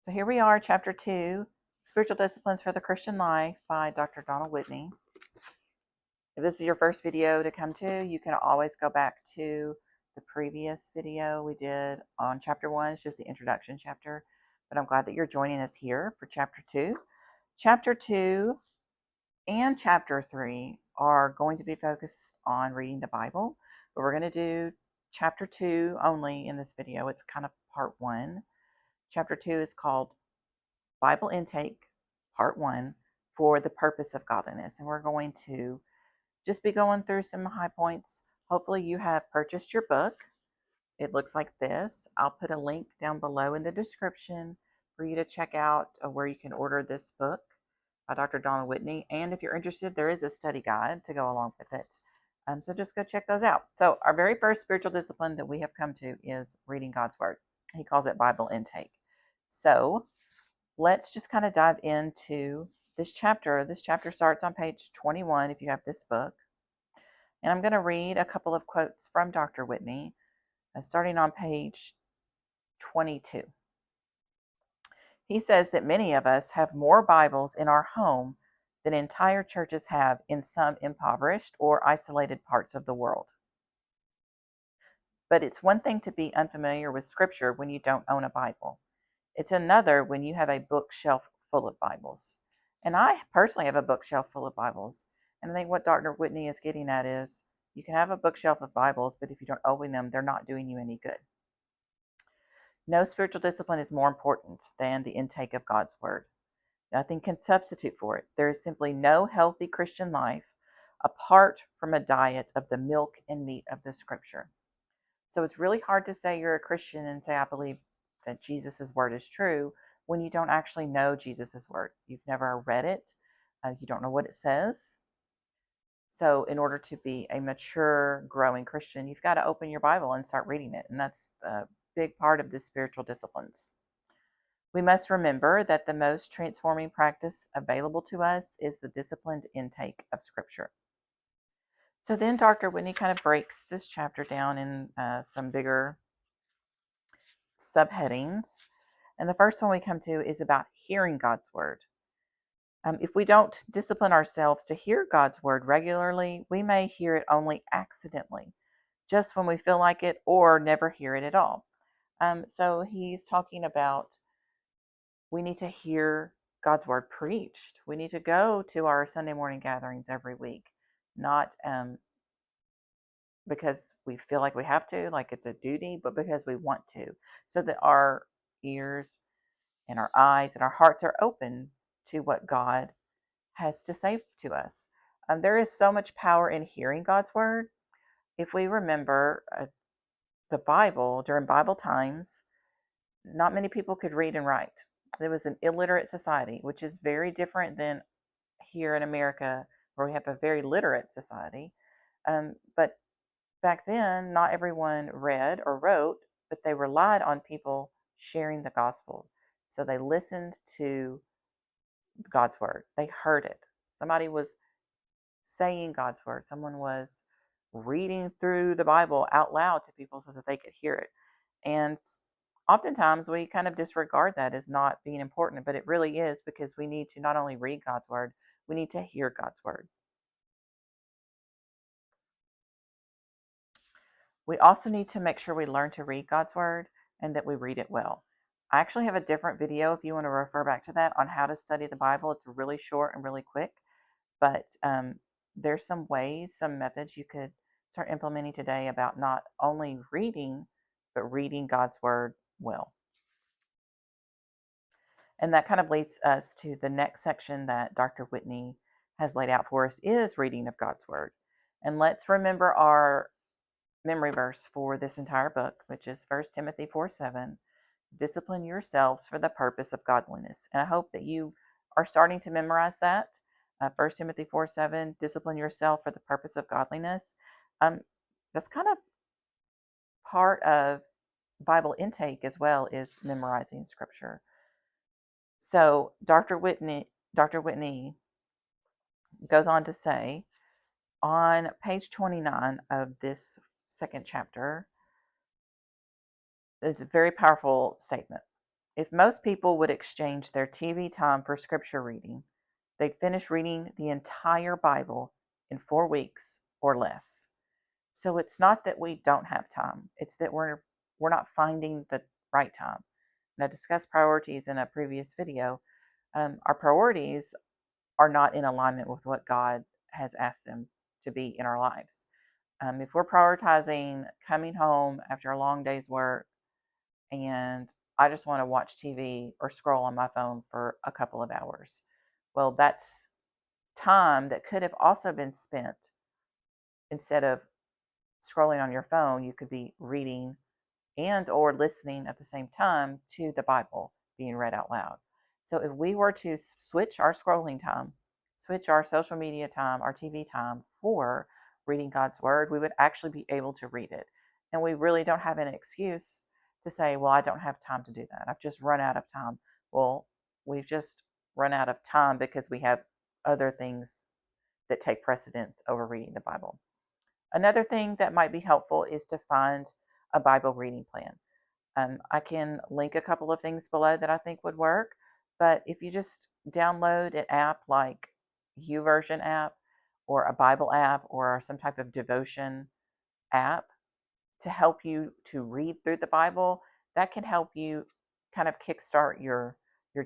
So here we are, Chapter 2, Spiritual Disciplines for the Christian Life by Dr. Donald Whitney. If this is your first video to come to, you can always go back to the previous video we did on Chapter 1. It's just the introduction chapter, but I'm glad that you're joining us here for Chapter 2. Chapter 2 and Chapter 3 are going to be focused on reading the Bible, but we're going to do Chapter 2 only in this video. It's kind of part 1. Chapter 2 is called Bible Intake, Part 1, for the purpose of godliness. And we're going to just be going through some high points. Hopefully you have purchased your book. It looks like this. I'll put a link down below in the description for you to check out where you can order this book by Dr. Donald Whitney. And if you're interested, there is a study guide to go along with it. So just go check those out. So our very first spiritual discipline that we have come to is reading God's Word. He calls it Bible Intake. So let's just kind of dive into this chapter. This chapter starts on page 21 if you have this book. And I'm going to read a couple of quotes from Dr. Whitney, starting on page 22. He says that many of us have more Bibles in our home than entire churches have in some impoverished or isolated parts of the world. But it's one thing to be unfamiliar with Scripture when you don't own a Bible. It's another when you have a bookshelf full of Bibles. And I personally have a bookshelf full of Bibles. And I think what Dr. Whitney is getting at is you can have a bookshelf of Bibles, but if you don't open them, they're not doing you any good. No spiritual discipline is more important than the intake of God's Word. Nothing can substitute for it. There is simply no healthy Christian life apart from a diet of the milk and meat of the Scripture. So it's really hard to say you're a Christian and say, I believe that Jesus' word is true, when you don't actually know Jesus' word. You've never read it. You don't know what it says. So in order to be a mature, growing Christian, you've got to open your Bible and start reading it. And that's a big part of the spiritual disciplines. We must remember that the most transforming practice available to us is the disciplined intake of Scripture. So then Dr. Whitney kind of breaks this chapter down in some bigger subheadings. And the first one we come to is about hearing God's word. If we don't discipline ourselves to hear God's word regularly, we may hear it only accidentally, just when we feel like it, or never hear it at all. So he's talking about we need to hear God's word preached. We need to go to our Sunday morning gatherings every week, not because we feel like we have to, like it's a duty, but because we want to, so that our ears and our eyes and our hearts are open to what God has to say to us. There is so much power in hearing God's word. If we remember the Bible, during Bible times, not many people could read and write. It was an illiterate society, which is very different than here in America, where we have a very literate society. But back then, not everyone read or wrote, but they relied on people sharing the gospel. So they listened to God's word. They heard it. Somebody was saying God's word. Someone was reading through the Bible out loud to people so that they could hear it. And oftentimes we kind of disregard that as not being important, but it really is, because we need to not only read God's word, we need to hear God's word. We also need to make sure we learn to read God's word and that we read it well. I actually have a different video if you want to refer back to that on how to study the Bible. It's really short and really quick, but there's some ways, some methods you could start implementing today about not only reading, but reading God's word well. And that kind of leads us to the next section that Dr. Whitney has laid out for us is reading of God's word. And let's remember our memory verse for this entire book, which is 1 Timothy 4:7. Discipline yourselves for the purpose of godliness. And I hope that you are starting to memorize that. 1 Timothy 4:7, discipline yourself for the purpose of godliness. That's kind of part of Bible intake as well, is memorizing scripture. So Dr. Whitney goes on to say on page 29 of this second chapter, it's a very powerful statement. If most people would exchange their TV time for scripture reading, they'd finish reading the entire Bible in 4 weeks or less. So it's not that we don't have time, it's that we're not finding the right time. And I discussed priorities in a previous video. Our priorities are not in alignment with what God has asked them to be in our lives. If we're prioritizing coming home after a long day's work and I just want to watch TV or scroll on my phone for a couple of hours, well, that's time that could have also been spent instead of scrolling on your phone. You could be reading and or listening at the same time to the Bible being read out loud. So if we were to switch our scrolling time, switch our social media time, our TV time for reading God's word, we would actually be able to read it. And we really don't have an excuse to say, well, I don't have time to do that. I've just run out of time. Well, we've just run out of time because we have other things that take precedence over reading the Bible. Another thing that might be helpful is to find a Bible reading plan. I can link a couple of things below that I think would work, but if you just download an app like YouVersion app or a Bible app or some type of devotion app to help you to read through the Bible, that can help you kind of kickstart your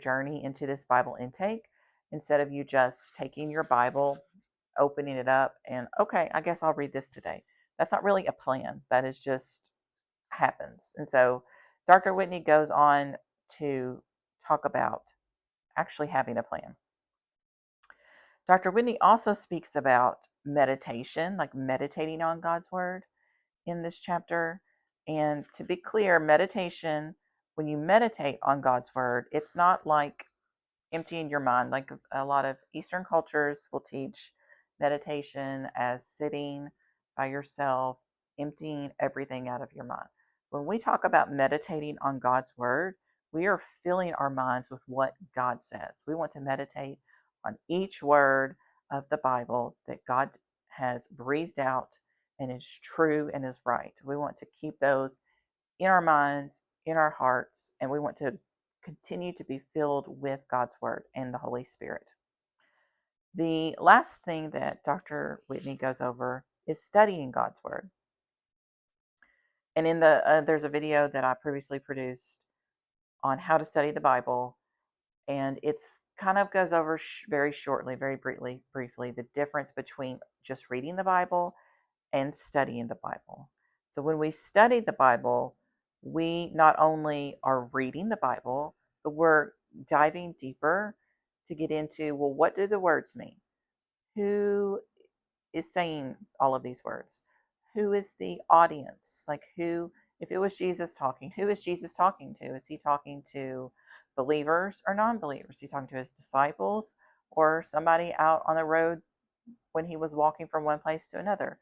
journey into this Bible intake instead of you just taking your Bible, opening it up, and okay, I guess I'll read this today. That's not really a plan. That is just happens. And so Dr. Whitney goes on to talk about actually having a plan. Dr. Whitney also speaks about meditation, like meditating on God's word in this chapter. And to be clear, meditation, when you meditate on God's word, it's not like emptying your mind. Like a lot of Eastern cultures will teach meditation as sitting by yourself, emptying everything out of your mind. When we talk about meditating on God's word, we are filling our minds with what God says. We want to meditate on each word of the Bible that God has breathed out and is true and is right. We want to keep those in our minds, in our hearts, and we want to continue to be filled with God's word and the Holy Spirit. The last thing that Dr. Whitney goes over is studying God's word. And in there's a video that I previously produced on how to study the Bible, and it's kind of goes over very shortly, very briefly, the difference between just reading the Bible and studying the Bible. So when we study the Bible, we not only are reading the Bible, but we're diving deeper to get into, well, what do the words mean? Who is saying all of these words? Who is the audience? Like who, if it was Jesus talking, who is Jesus talking to? Is he talking to believers or non-believers? Is he talking to his disciples or somebody out on the road when he was walking from one place to another?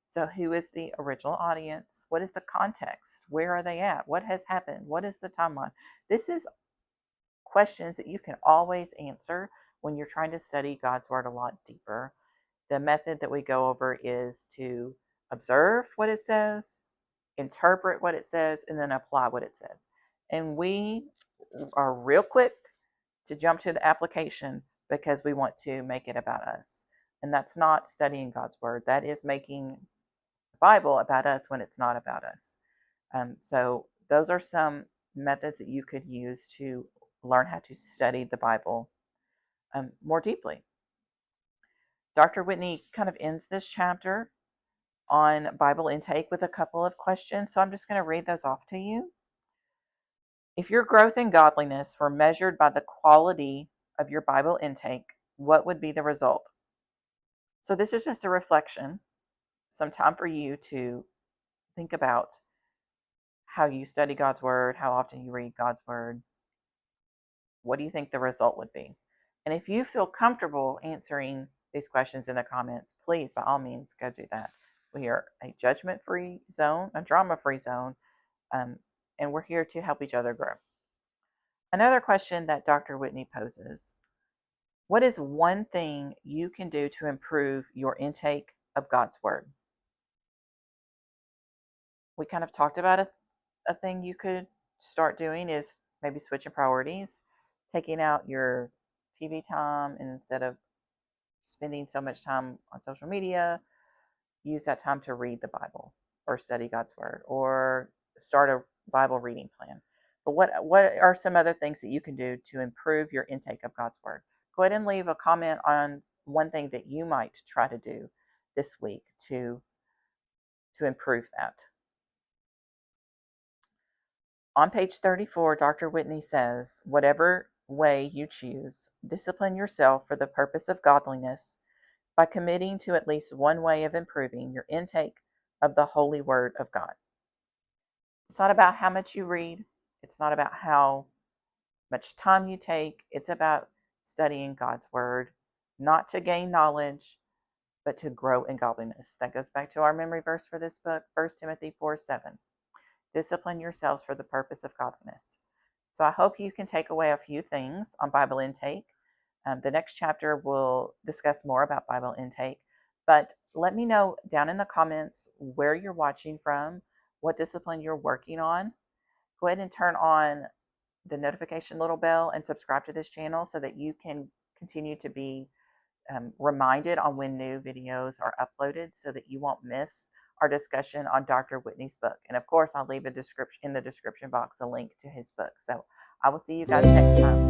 So who is the original audience? What is the context? Where are they at? What has happened? What is the timeline? This is questions that you can always answer when you're trying to study God's word a lot deeper. The method that we go over is to observe what it says, interpret what it says, and then apply what it says. And we are real quick to jump to the application because we want to make it about us. And that's not studying God's word. That is making the Bible about us when it's not about us. So those are some methods that you could use to learn how to study the Bible more deeply. Dr. Whitney kind of ends this chapter on Bible intake with a couple of questions. So I'm just going to read those off to you. If your growth in godliness were measured by the quality of your Bible intake, what would be the result? So this is just a reflection, some time for you to think about how you study God's word, how often you read God's word. What do you think the result would be? And if you feel comfortable answering these questions in the comments, please, by all means, go do that. We are a judgment-free zone, a drama-free zone, and we're here to help each other grow. Another question that Dr. Whitney poses: what is one thing you can do to improve your intake of God's word? We kind of talked about a thing you could start doing is maybe switching priorities, taking out your TV time, and instead of spending so much time on social media, use that time to read the Bible or study God's Word or start a Bible reading plan. But what are some other things that you can do to improve your intake of God's Word? Go ahead and leave a comment on one thing that you might try to do this week to improve that. On page 34, Dr. Whitney says, whatever way you choose, discipline yourself for the purpose of godliness by committing to at least one way of improving your intake of the holy word of God. It's not about how much you read. It's not about how much time you take. It's about studying God's word, not to gain knowledge, but to grow in godliness. That goes back to our memory verse for this book, 1 Timothy 4:7. Discipline yourselves for the purpose of godliness. So I hope you can take away a few things on Bible intake. The next chapter will discuss more about Bible intake. But let me know down in the comments where you're watching from, what discipline you're working on. Go ahead and turn on the notification little bell and subscribe to this channel so that you can continue to be reminded on when new videos are uploaded so that you won't miss our discussion on Dr. Whitney's book. And of course, I'll leave in the description box a link to his book. So I will see you guys next time.